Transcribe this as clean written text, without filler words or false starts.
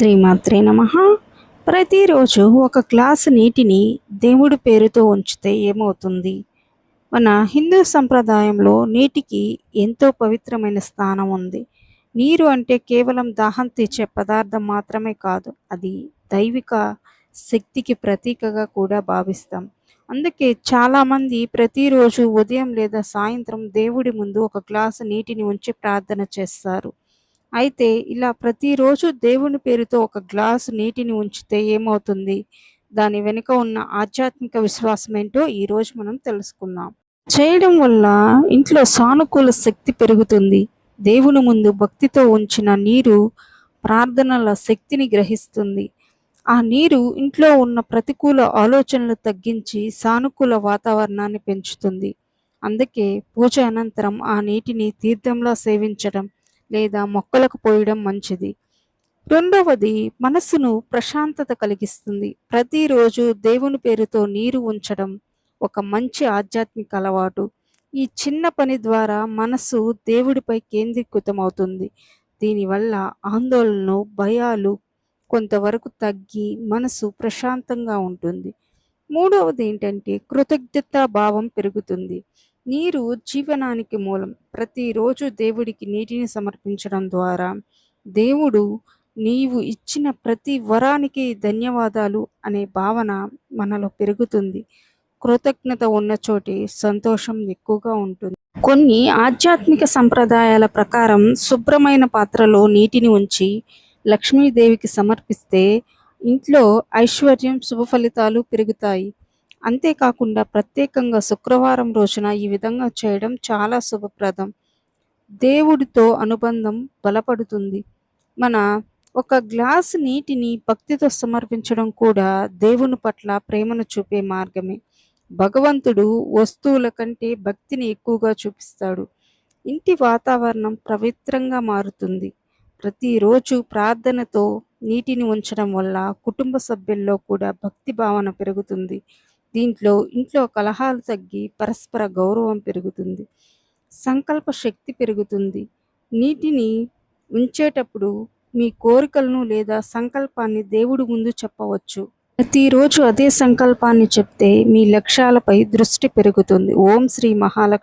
శ్రీమాత్రే నమః. ప్రతిరోజు ఒక గ్లాసు నీటిని దేవుడి పేరుతో ఉంచితే ఏమవుతుంది? మన హిందూ సంప్రదాయంలో నీటికి ఎంతో పవిత్రమైన స్థానం ఉంది. నీరు అంటే కేవలం దాహం తీర్చే పదార్థం మాత్రమే కాదు, అది దైవిక శక్తికి ప్రతీకగా కూడా భావిస్తాం. అందుకే చాలామంది ప్రతిరోజు ఉదయం లేదా సాయంత్రం దేవుడి ముందు ఒక గ్లాసు నీటిని ఉంచి ప్రార్థన చేస్తారు. అయితే ఇలా ప్రతిరోజు దేవుని పేరుతో ఒక గ్లాసు నీటిని ఉంచితే ఏమవుతుంది? దాని వెనుక ఉన్న ఆధ్యాత్మిక విశ్వాసం ఏంటో ఈరోజు మనం తెలుసుకుందాం. చేయడం వల్ల ఇంట్లో సానుకూల శక్తి పెరుగుతుంది. దేవుని ముందు భక్తితో ఉంచిన నీరు ప్రార్థనల శక్తిని గ్రహిస్తుంది. ఆ నీరు ఇంట్లో ఉన్న ప్రతికూల ఆలోచనలు తగ్గించి సానుకూల వాతావరణాన్ని పెంచుతుంది. అందుకే పూజ అనంతరం ఆ నీటిని తీర్థంలా సేవించడం లేదా మొక్కలకు పోయడం మంచిది. రెండవది, మనసును ప్రశాంతత కలిగిస్తుంది. ప్రతిరోజు దేవుని పేరుతో నీరు ఉంచడం ఒక మంచి ఆధ్యాత్మిక అలవాటు. ఈ చిన్న పని ద్వారా మనసు దేవుడిపై కేంద్రీకృతమవుతుంది. దీనివల్ల ఆందోళనలు, భయాలు కొంతవరకు తగ్గి మనసు ప్రశాంతంగా ఉంటుంది. మూడవది ఏంటంటే కృతజ్ఞతా భావం పెరుగుతుంది. నీరు జీవనానికి మూలం. ప్రతిరోజు దేవుడికి నీటిని సమర్పించడం ద్వారా దేవుడు నీవు ఇచ్చిన ప్రతి వరానికి ధన్యవాదాలు అనే భావన మనలో పెరుగుతుంది. కృతజ్ఞత ఉన్న చోటే సంతోషం ఎక్కువగా ఉంటుంది. కొన్ని ఆధ్యాత్మిక సంప్రదాయాల ప్రకారం శుభ్రమైన పాత్రలో నీటిని ఉంచి లక్ష్మీదేవికి సమర్పిస్తే ఇంట్లో ఐశ్వర్యం, శుభ ఫలితాలు పెరుగుతాయి. అంతేకాకుండా ప్రత్యేకంగా శుక్రవారం రోజున ఈ విధంగా చేయడం చాలా శుభప్రదం. దేవుడితో అనుబంధం బలపడుతుంది. మన ఒక గ్లాసు నీటిని భక్తితో సమర్పించడం కూడా దేవుని పట్ల ప్రేమను చూపే మార్గమే. భగవంతుడు వస్తువుల కంటే భక్తిని ఎక్కువగా చూపిస్తాడు. ఇంటి వాతావరణం పవిత్రంగా మారుతుంది. ప్రతిరోజు ప్రార్థనతో నీటిని ఉంచడం వల్ల కుటుంబ సభ్యుల్లో కూడా భక్తి భావన పెరుగుతుంది. ఇంట్లో కలహాలు తగ్గి పరస్పర గౌరవం పెరుగుతుంది. సంకల్ప శక్తి పెరుగుతుంది. నీటిని ఉంచేటప్పుడు మీ కోరికలను లేదా సంకల్పాన్ని దేవుడి ముందు చెప్పవచ్చు. ప్రతిరోజు అదే సంకల్పాన్ని చెప్తే మీ లక్ష్యాలపై దృష్టి పెరుగుతుంది. ఓం శ్రీ మహాలక్ష్మి.